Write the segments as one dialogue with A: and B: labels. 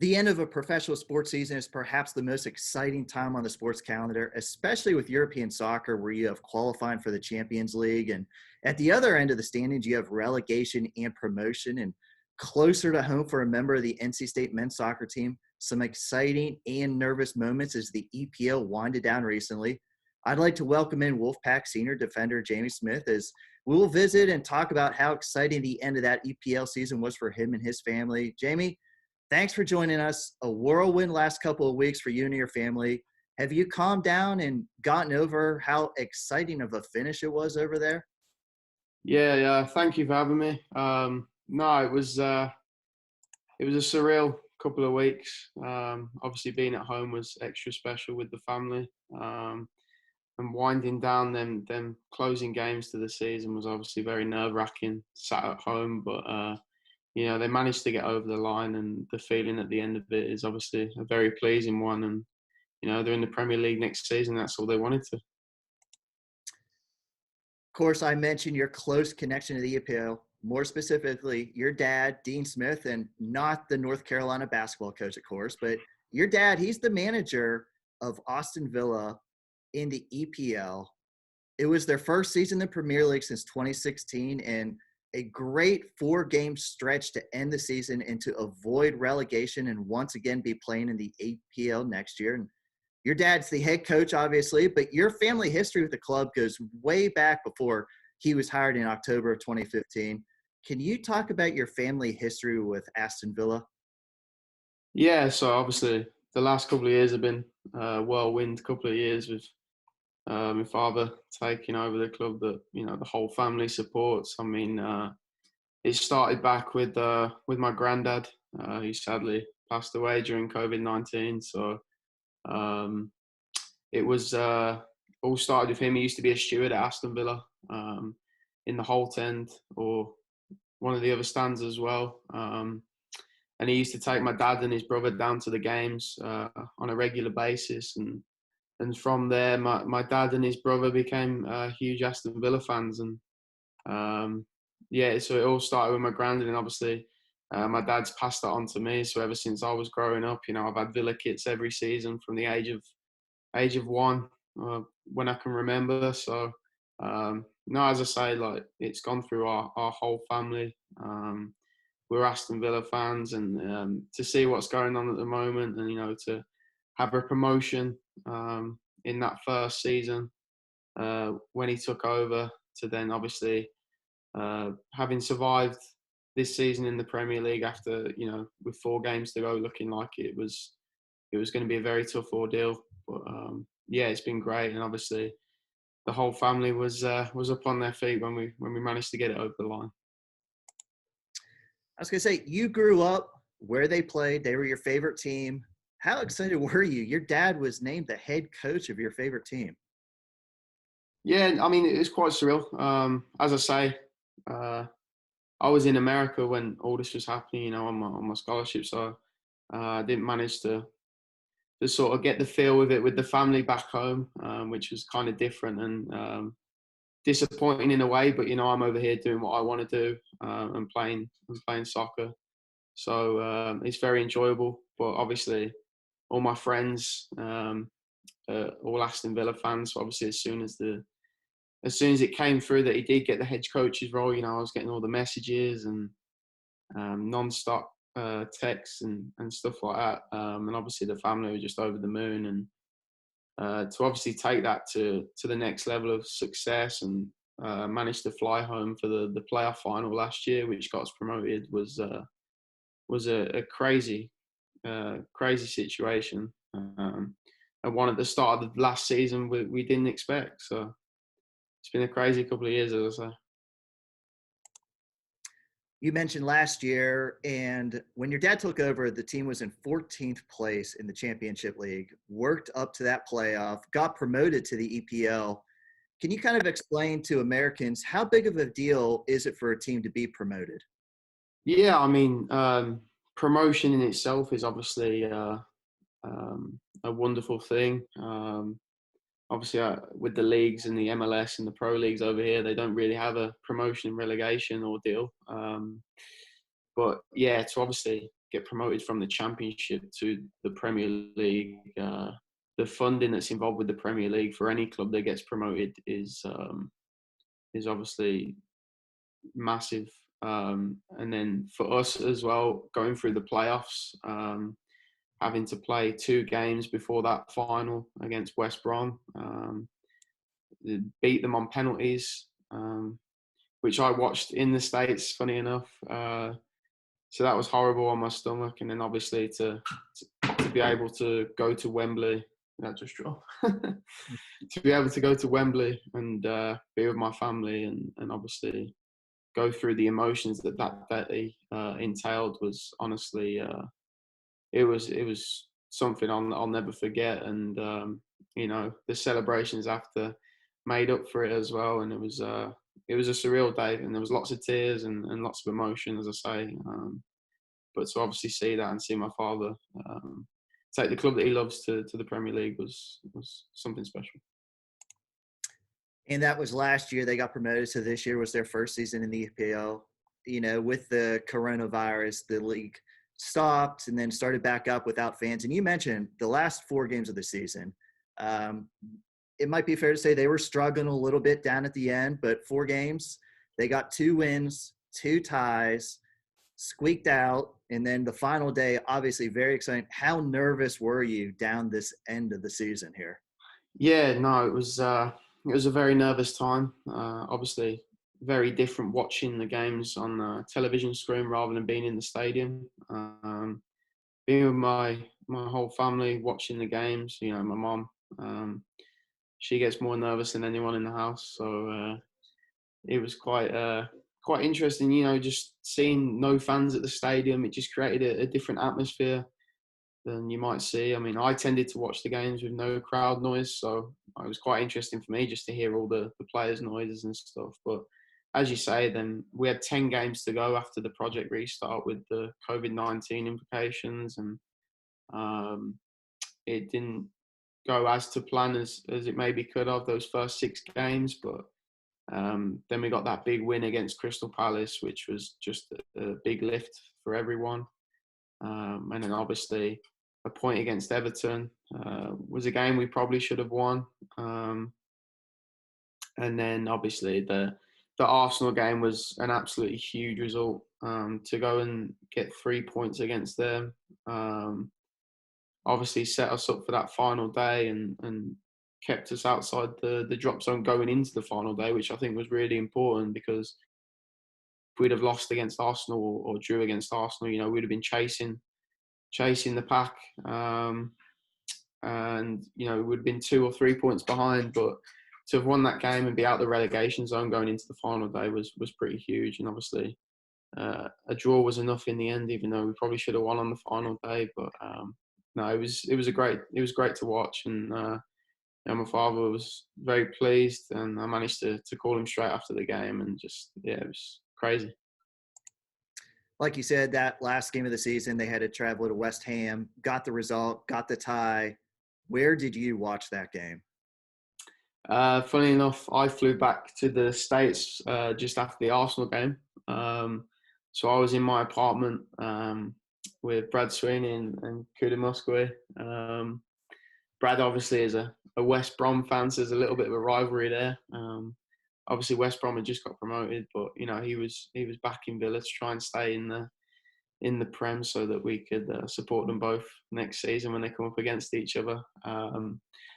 A: The end of a professional sports season is perhaps the most exciting time on the sports calendar, especially with European soccer, where you have qualifying for the Champions League. And at the other end of the standings, you have relegation and promotion. And closer to home for a member of the NC State men's soccer team, some exciting and nervous moments as the EPL winded down recently. I'd like to welcome in Wolfpack senior defender Jamie Smith as we will visit and talk about how exciting the end of that EPL season was for him and his family. Jamie, thanks for joining us. A whirlwind last couple of weeks for you and your family. Have you calmed down and gotten over how exciting of a finish it was over there?
B: Yeah. Thank you for having me. No, it was a surreal couple of weeks. Obviously, being at home was extra special with the family, and winding down them closing games to the season was obviously very nerve wracking. Sat at home, but they managed to get over the line, and the feeling at the end of it is obviously a very pleasing one. And they're in the Premier League next season. That's all they wanted to.
A: Of course, I mentioned your close connection to the EPL, more specifically, your dad, Dean Smith, and not the North Carolina basketball coach, of course, but your dad, he's the manager of Aston Villa in the EPL. It was their first season in the Premier League since 2016, and a great 4-game stretch to end the season and to avoid relegation and once again be playing in the EPL next year. And your dad's the head coach, obviously, but your family history with the club goes way back before he was hired in October of 2015. Can you talk about your family history with Aston Villa?
B: Yeah, so obviously the last couple of years have been whirlwind couple of years with my father taking over the club that the whole family supports. I mean, it started back with my granddad, who sadly passed away during COVID-19. So it was all started with him. He used to be a steward at Aston Villa, in the Holt End or one of the other stands as well. And he used to take my dad and his brother down to the games on a regular basis. And from there, my dad and his brother became huge Aston Villa fans. And so it all started with my granddad, and obviously my dad's passed that on to me. So ever since I was growing up, I've had Villa kits every season from the age of one, when I can remember. So no, as I say, like, it's gone through our whole family. We're Aston Villa fans, and to see what's going on at the moment, and to have a promotion in that first season when he took over, to then obviously having survived this season in the Premier League after with 4 games to go, looking like it was going to be a very tough ordeal. But it's been great, and obviously the whole family was up on their feet when we managed to get it over the line.
A: I was going to say, you grew up where they played. They were your favorite team. How excited were you? Your dad was named the head coach of your favorite team.
B: Yeah, I mean, it was quite surreal. As I say, I was in America when all this was happening, on my scholarship. So I didn't manage to sort of get the feel with it with the family back home, which was kind of different and disappointing in a way. But I'm over here doing what I want to do, and playing soccer. So it's very enjoyable. But obviously, all my friends, all Aston Villa fans. So obviously, as soon as it came through that he did get the head coach's role, I was getting all the messages and non-stop texts and stuff like that. And obviously the family were just over the moon. And to obviously take that to the next level of success and manage to fly home for the playoff final last year, which got us promoted, was a crazy situation. And one at the start of the last season we didn't expect. So it's been a crazy couple of years, as I say.
A: You mentioned last year, and when your dad took over, the team was in 14th place in the Championship League, worked up to that playoff, got promoted to the EPL. Can you kind of explain to Americans how big of a deal is it for a team to be promoted?
B: Yeah, I mean, promotion in itself is obviously a wonderful thing. Obviously, with the leagues and the MLS and the pro leagues over here, they don't really have a promotion and relegation ordeal. But yeah, to obviously get promoted from the Championship to the Premier League. The funding that's involved with the Premier League for any club that gets promoted is obviously massive. And then for us as well, going through the playoffs, having to play 2 games before that final against West Brom, beat them on penalties, which I watched in the States, funny enough. So that was horrible on my stomach. And then obviously to be able to go to Wembley, that just dropped. To be able to go to Wembley and be with my family and obviously go through the emotions that day entailed was honestly, it was something I'll never forget. And the celebrations after made up for it as well. And it was a surreal day, and there was lots of tears and lots of emotion, as I say. But to obviously see that and see my father take the club that he loves to the Premier League was something special.
A: And that was last year. They got promoted, so this year was their first season in the EPL. With the coronavirus, the league stopped and then started back up without fans. And you mentioned the last 4 games of the season. It might be fair to say they were struggling a little bit down at the end, but 4 games, they got 2 wins, 2 ties, squeaked out. And then the final day, obviously very exciting. How nervous were you down this end of the season here?
B: Yeah, no, it was a very nervous time. Obviously, very different watching the games on the television screen rather than being in the stadium. Being with my whole family, watching the games. My mom, she gets more nervous than anyone in the house. So it was quite interesting. Just seeing no fans at the stadium, it just created a different atmosphere than you might see. I mean, I tended to watch the games with no crowd noise, so it was quite interesting for me just to hear all the players' noises and stuff. But as you say, then we had 10 games to go after the project restart with the COVID-19 implications, and it didn't go as to plan as it maybe could have those first 6 games. But then we got that big win against Crystal Palace, which was just a big lift for everyone. And then obviously a point against Everton was a game we probably should have won. And then obviously the Arsenal game was an absolutely huge result. To go and get 3 points against them, obviously set us up for that final day and kept us outside the drop zone going into the final day, which I think was really important, because if we'd have lost against Arsenal or drew against Arsenal, we'd have been chasing the pack, and it would have been 2 or 3 points behind. But to have won that game and be out the relegation zone going into the final day was pretty huge. And obviously a draw was enough in the end, even though we probably should have won on the final day. But no, it was great to watch. And my father was very pleased, and I managed to call him straight after the game, and it was crazy.
A: Like you said, that last game of the season, they had to travel to West Ham, got the result, got the tie. Where did you watch that game?
B: Funny enough, I flew back to the States just after the Arsenal game. So I was in my apartment with Brad Sweeney and Kuda Musgrave. Brad obviously is a West Brom fan, so there's a little bit of a rivalry there. Obviously, West Brom had just got promoted, but he was back in Villa to try and stay in the Prem so that we could support them both next season when they come up against each other.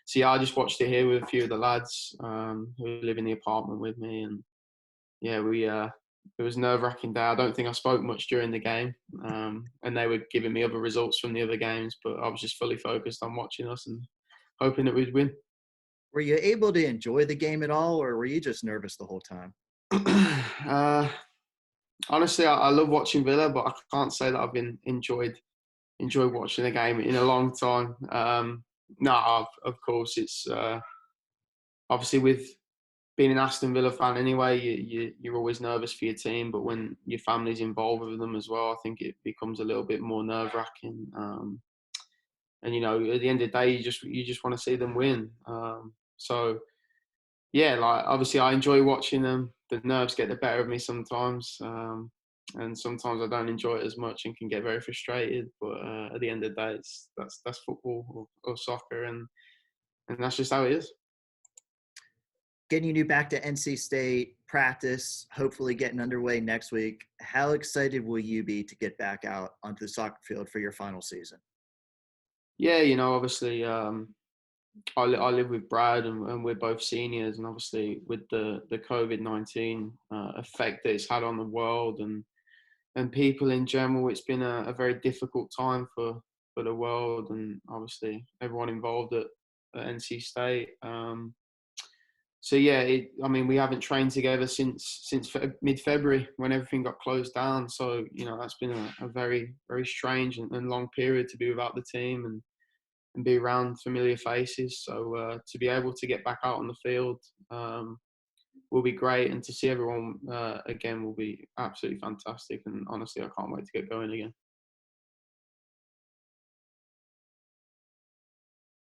B: So yeah, I just watched it here with a few of the lads who live in the apartment with me, and yeah, it was a nerve-wracking day. I don't think I spoke much during the game, and they were giving me other results from the other games, but I was just fully focused on watching us and hoping that we'd win.
A: Were you able to enjoy the game at all, or were you just nervous the whole time?
B: Honestly, I love watching Villa, but I can't say that I've enjoyed watching a game in a long time. No, of course, it's obviously with being an Aston Villa fan anyway, you're always nervous for your team, but when your family's involved with them as well, I think it becomes a little bit more nerve-wracking. And at the end of the day, you just want to see them win. So yeah, like obviously I enjoy watching them. The nerves get the better of me sometimes. and sometimes I don't enjoy it as much and can get very frustrated. But at the end of the day, that's football or soccer, and that's just how it is.
A: Getting you back to NC State practice, hopefully getting underway next week. How excited will you be to get back out onto the soccer field for your final season?
B: Yeah, obviously, I live with Brad, and we're both seniors, and obviously with the COVID-19 effect that it's had on the world and people in general, it's been a very difficult time for the world, and obviously everyone involved at NC State. So yeah, I mean, we haven't trained together since mid-February when everything got closed down. So that's been a very very strange and long period to be without the team and be around familiar faces. So to be able to get back out on the field will be great, and to see everyone again will be absolutely fantastic. And honestly, I can't wait to get going again.